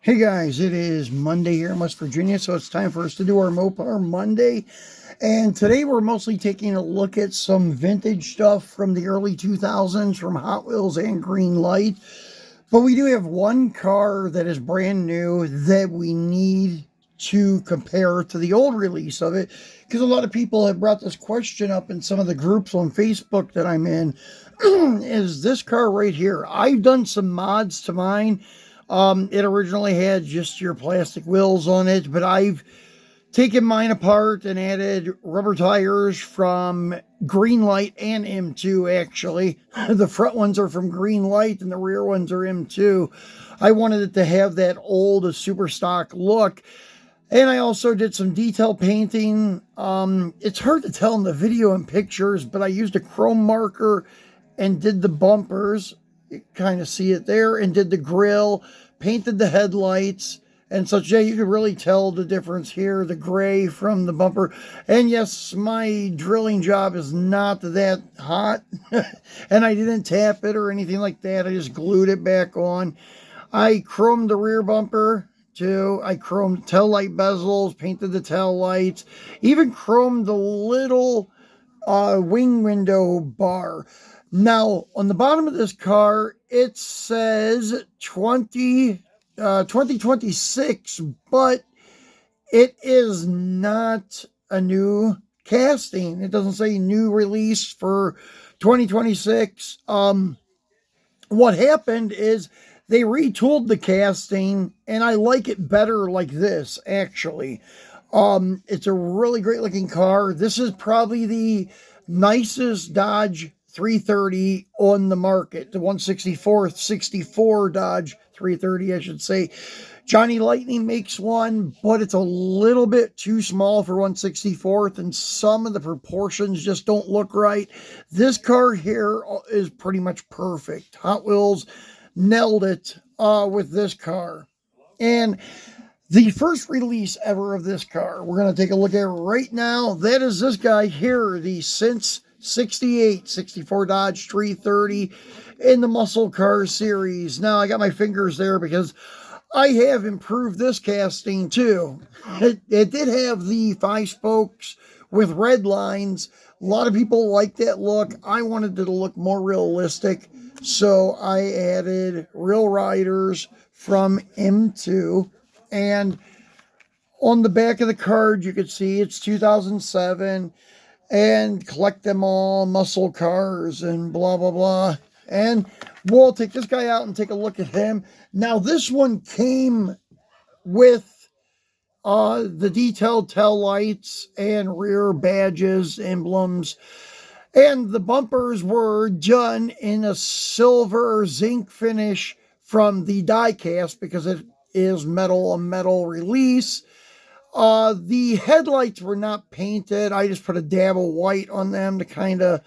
Hey guys, it is Monday here in West Virginia, so it's time for us to do our Mopar Monday. And today we're mostly taking a look at some vintage stuff from the early 2000s from Hot Wheels and Greenlight. But we do have one car that is brand new that we need to compare to the old release of it, because a lot of people have brought this question up in some of the groups on Facebook that I'm in. Is this car right here? I've done some mods to mine. It originally had just your plastic wheels on it, but I've taken mine apart and added rubber tires from Greenlight and M2, actually. The front ones are from Greenlight and the rear ones are M2. I wanted it to have that old super stock look. And I also did some detail painting. It's hard to tell in the video and pictures, but I used a chrome marker and did the bumpers. You kind of see it there, and did the grill, painted the headlights and such. Yeah, you can really tell the difference here, the gray from the bumper. And yes, my drilling job is not that hot, and I didn't tap it or anything like that. I just glued it back on. I chromed the rear bumper too. I chromed tail light bezels, painted the tail lights, even chromed the little wing window bar. Now, on the bottom of this car, it says 2026, but it is not a new casting. It doesn't say new release for 2026. What happened is they retooled the casting, and I like it better like this, actually. It's a really great looking car. This is probably the nicest Dodge 330 on the market, the 164th 64 Dodge 330, I should say. Johnny Lightning makes one, but it's a little bit too small for 164th, and some of the proportions just don't look right. This car here is pretty much perfect. Hot Wheels nailed it with this car. And the first release ever of this car, we're going to take a look at right now. That is this guy here, the Since 68 64 Dodge 330 in the muscle car series. Now, I got my fingers there because I have improved this casting too. It did have the 5 spokes with red lines. A lot of people like that look. I wanted it to look more realistic, so I added real riders from M2. And on the back of the card, you can see it's 2007 and collect them all, muscle cars and blah, blah, blah. And we'll take this guy out and take a look at him. Now, this one came with the detailed tail lights and rear badges, emblems, and the bumpers were done in a silver zinc finish from the Diecast because it is a metal release. The headlights were not painted. I just put a dab of white on them to kind of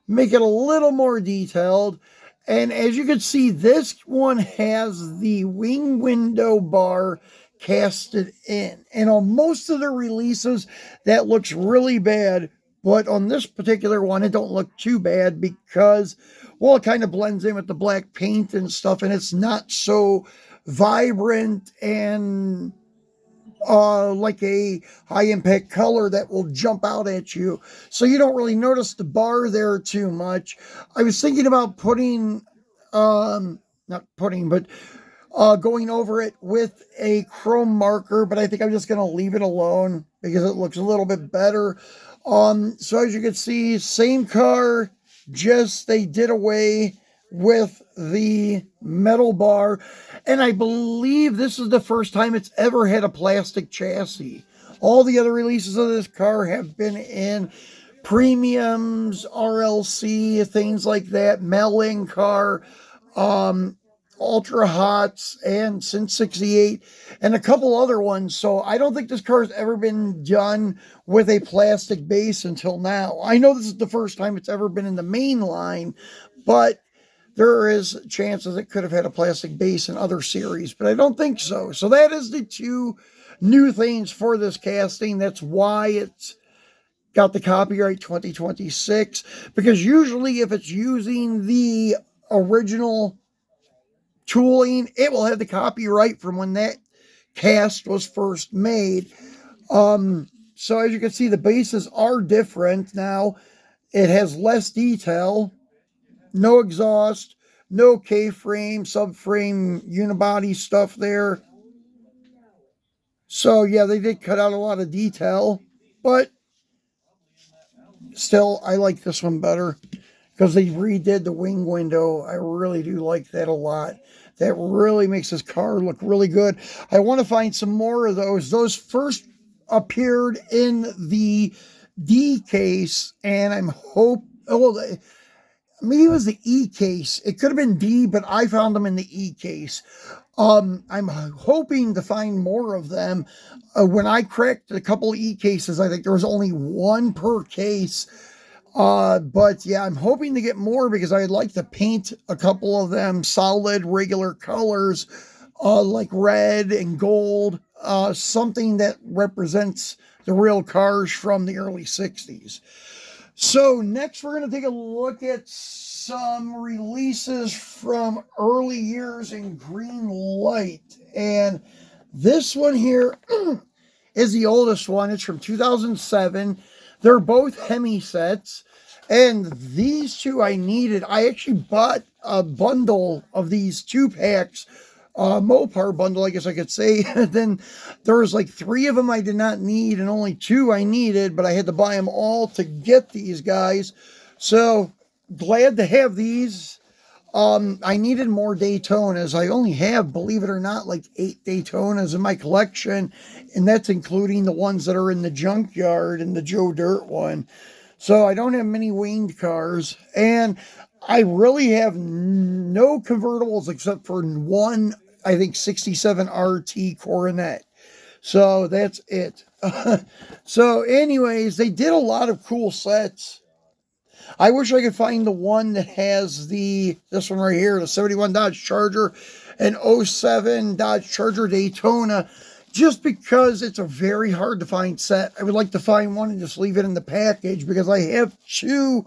make it a little more detailed. And as you can see, this one has the wing window bar casted in. And on most of the releases, that looks really bad. But on this particular one, it don't look too bad because, well, it kind of blends in with the black paint and stuff. And it's not so vibrant and like a high impact color that will jump out at you. So you don't really notice the bar there too much. I was thinking about putting, not putting, but going over it with a chrome marker, but I think I'm just going to leave it alone because it looks a little bit better. So as you can see, same car, just they did away with the metal bar, and I believe this is the first time it's ever had a plastic chassis. All the other releases of this car have been in premiums, RLC, things like that, mail-in car, Ultra Hots, and Since 68, and a couple other ones. So I don't think this car has ever been done with a plastic base until now. I know this is the first time it's ever been in the main line, but there is chances it could have had a plastic base in other series, but I don't think so. So that is the two new things for this casting. That's why it's got the copyright 2026, because usually if it's using the original tooling, it will have the copyright from when that cast was first made. So as you can see, the bases are different now. It has less detail, no exhaust, no K-frame, subframe, unibody stuff there. So yeah, they did cut out a lot of detail, but still, I like this one better because they redid the wing window. I really do like that a lot. That really makes this car look really good. I want to find some more of those. Those first appeared in the D case, and I'm maybe it was the E case. It could have been D, but I found them in the E case. I'm hoping to find more of them. When I cracked a couple E cases, I think there was only one per case. But yeah, I'm hoping to get more because I'd like to paint a couple of them solid, regular colors, like red and gold, something that represents the real cars from the early 60s. So next we're going to take a look at some releases from early years in Greenlight. And this one here is the oldest one. It's from 2007. They're both Hemi sets. And these two I needed. I actually bought a bundle of these 2-packs, Mopar bundle, I guess I could say. Then there was like 3 of them I did not need and only 2 I needed, but I had to buy them all to get these guys. So glad to have these. I needed more Daytonas. I only have, believe it or not, like 8 Daytonas in my collection, and that's including the ones that are in the junkyard and the Joe Dirt one. So I don't have many winged cars, and I really have no convertibles except for one, I think, 67 RT Coronet. So that's it. So anyways, they did a lot of cool sets. I wish I could find the one that has this one right here, the 71 Dodge Charger and 07 Dodge Charger Daytona, just because it's a very hard to find set. I would like to find one and just leave it in the package because I have 2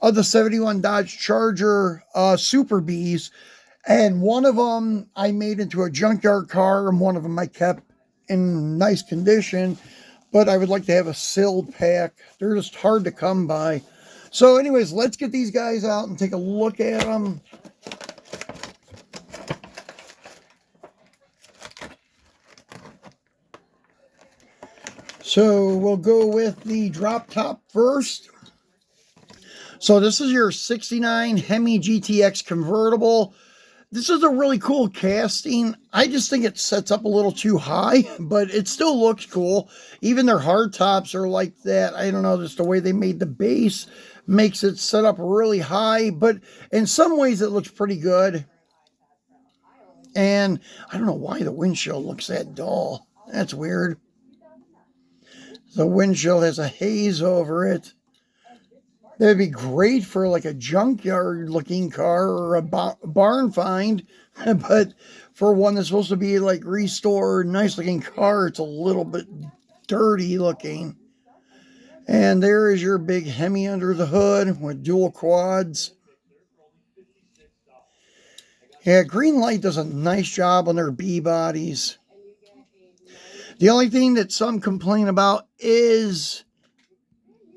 of the 71 Dodge Charger Super Bs, and one of them I made into a junkyard car, and one of them I kept in nice condition, but I would like to have a sealed pack. They're just hard to come by. So anyways, let's get these guys out and take a look at them. So we'll go with the drop top first. So this is your 69 Hemi GTX convertible. This is a really cool casting. I just think it sets up a little too high, but it still looks cool. Even their hard tops are like that. I don't know, just the way they made the base makes it set up really high, but in some ways it looks pretty good. And I don't know why the windshield looks that dull. That's weird. The windshield has a haze over it. That'd be great for like a junkyard looking car or a barn find, but for one that's supposed to be like restored, nice looking car, it's a little bit dirty looking. And there is your big Hemi under the hood with dual quads. Yeah, Greenlight does a nice job on their B bodies. The only thing that some complain about is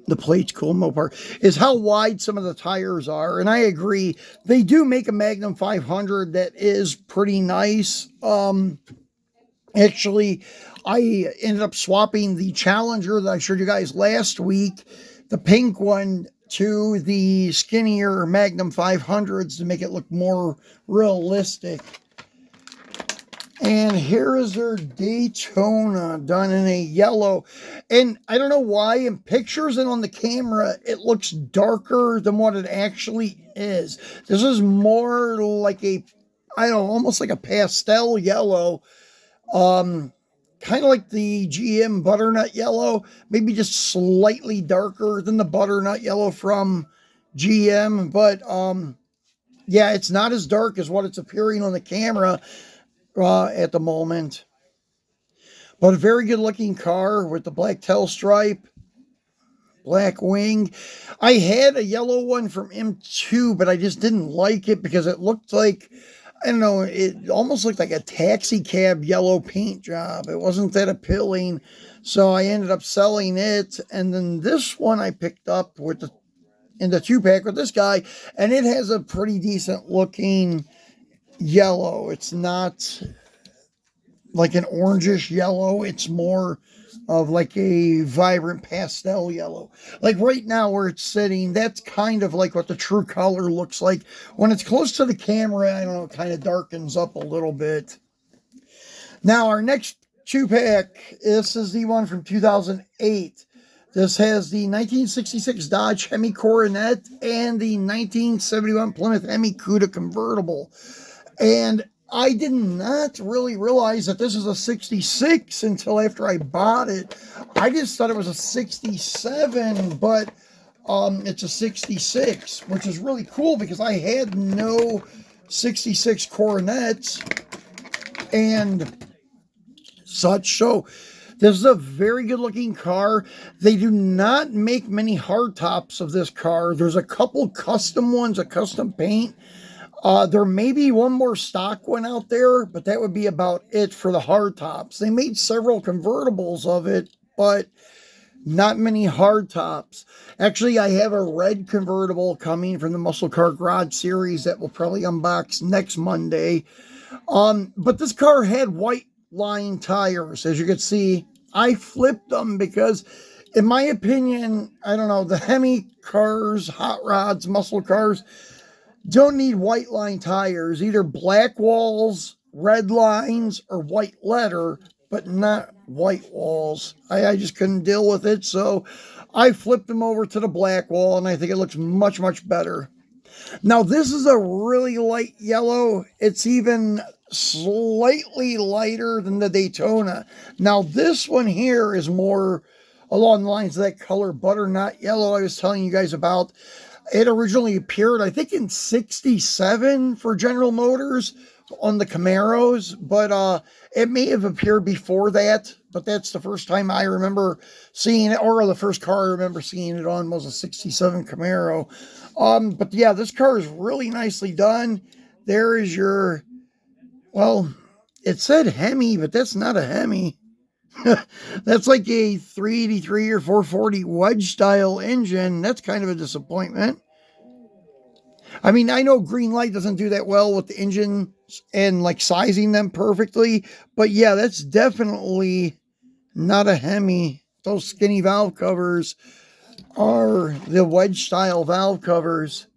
the plate's cool, Mopar, is how wide some of the tires are. And I agree. They do make a Magnum 500 that is pretty nice. Actually, I ended up swapping the Challenger that I showed you guys last week, the pink one, to the skinnier Magnum 500s to make it look more realistic. And here is their Daytona done in a yellow. And I don't know why, in pictures and on the camera, it looks darker than what it actually is. This is more like almost like a pastel yellow. Kind of like the GM butternut yellow, maybe just slightly darker than the butternut yellow from GM. But yeah, it's not as dark as what it's appearing on the camera at the moment. But a very good looking car with the black tail stripe, black wing. I had a yellow one from M2, but I just didn't like it because it looked like I don't know, it almost looked like a taxi cab yellow paint job. It wasn't that appealing. So I ended up selling it. And then this one I picked up with in the 2-pack with this guy, and it has a pretty decent looking yellow. It's not like an orangish yellow. It's more of like a vibrant pastel yellow. Like right now where it's sitting, that's kind of like what the true color looks like. When it's close to the camera, I don't know, it kind of darkens up a little bit. Now our next 2-pack, this is the one from 2008. This has the 1966 Dodge Hemi Coronet and the 1971 Plymouth Hemi Cuda convertible. And I did not really realize that this is a 66 until after I bought it. I just thought it was a 67, but it's a 66, which is really cool because I had no 66 Coronets and such. So this is a very good looking car. They do not make many hardtops of this car. There's a couple custom ones, a custom paint. There may be one more stock one out there, but that would be about it for the hardtops. They made several convertibles of it, but not many hardtops. Actually, I have a red convertible coming from the Muscle Car Garage series that we'll probably unbox next Monday. But this car had white line tires. As you can see, I flipped them because, in my opinion, I don't know, the Hemi cars, hot rods, muscle cars, don't need white line tires, either black walls, red lines, or white letter, but not white walls. I just couldn't deal with it, so I flipped them over to the black wall, and I think it looks much, much better. Now, this is a really light yellow. It's even slightly lighter than the Daytona. Now, this one here is more along the lines of that color butternut yellow I was telling you guys about. It originally appeared, I think, in 67 for General Motors on the Camaros, but it may have appeared before that, but that's the first time I remember seeing it, or the first car I remember seeing it on was a 67 Camaro. But yeah, this car is really nicely done. There is your, well, it said Hemi, but that's not a Hemi. That's like a 383 or 440 wedge style engine. That's kind of a disappointment. I mean, I know Greenlight doesn't do that well with the engine and like sizing them perfectly, but yeah, that's definitely not a Hemi. Those skinny valve covers are the wedge style valve covers.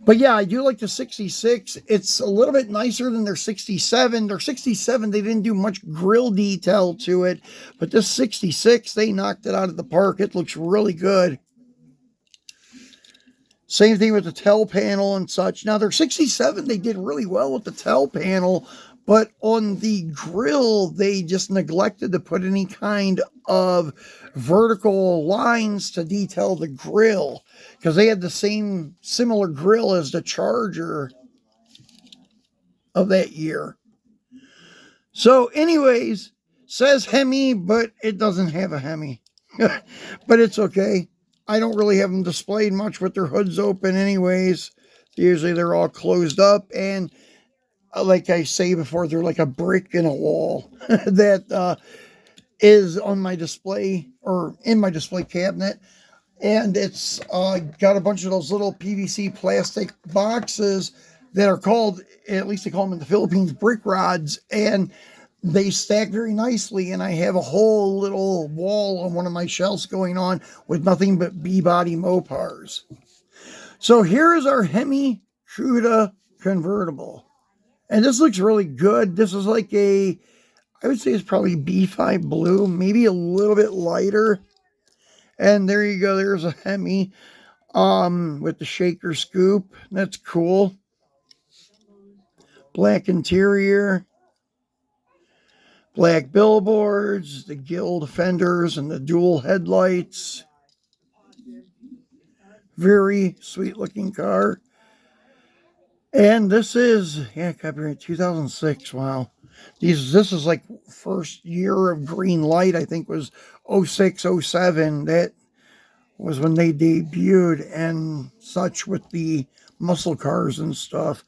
But yeah, I do like the 66. It's a little bit nicer than their 67. Their 67, they didn't do much grill detail to it. But this 66, they knocked it out of the park. It looks really good. Same thing with the tail panel and such. Now, their 67, they did really well with the tail panel. But on the grill, they just neglected to put any kind of vertical lines to detail the grill, because they had the same similar grill as the Charger of that year. So anyways, says Hemi, but it doesn't have a Hemi. But it's okay. I don't really have them displayed much with their hoods open anyways. Usually they're all closed up, and like I say before, they're like a brick in a wall that is on my display, or in my display cabinet. And it's got a bunch of those little PVC plastic boxes that are called, at least they call them in the Philippines, brick rods. And they stack very nicely. And I have a whole little wall on one of my shelves going on with nothing but B-body Mopars. So here is our Hemi Cuda convertible. And this looks really good. This is like I would say it's probably B5 blue, maybe a little bit lighter. And there you go. There's a Hemi with the shaker scoop. That's cool. Black interior. Black billboards, the Guild fenders, and the dual headlights. Very sweet looking car. And this is, copyright 2006. Wow. This is like first year of Greenlight, I think was 06, 07. That was when they debuted and such with the muscle cars and stuff.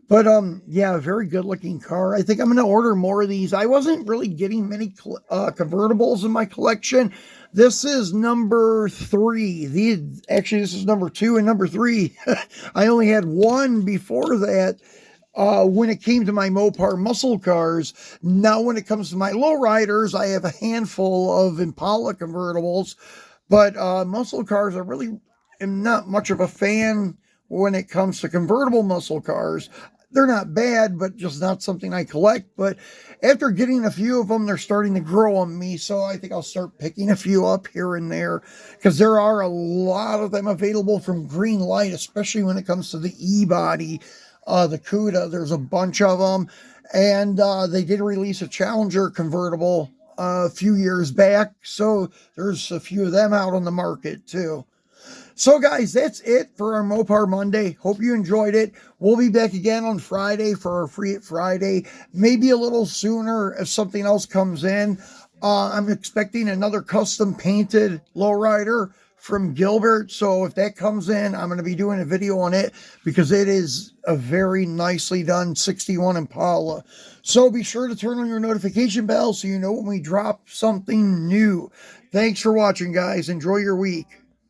But yeah, very good looking car. I think I'm going to order more of these. I wasn't really getting many convertibles in my collection. This is number three. Actually, this is number two and number three. I only had one before that. When it came to my Mopar muscle cars, now when it comes to my lowriders, I have a handful of Impala convertibles, but muscle cars, I really am not much of a fan when it comes to convertible muscle cars. They're not bad, but just not something I collect. But after getting a few of them, they're starting to grow on me. So I think I'll start picking a few up here and there because there are a lot of them available from Greenlight, especially when it comes to the E-body, the Cuda. There's a bunch of them. And they did release a Challenger convertible a few years back. So there's a few of them out on the market too. So, guys, that's it for our Mopar Monday. Hope you enjoyed it. We'll be back again on Friday for our Free It Friday. Maybe a little sooner if something else comes in. I'm expecting another custom painted lowrider from Gilbert. So if that comes in, I'm going to be doing a video on it because it is a very nicely done 61 Impala. So be sure to turn on your notification bell so you know when we drop something new. Thanks for watching, guys. Enjoy your week.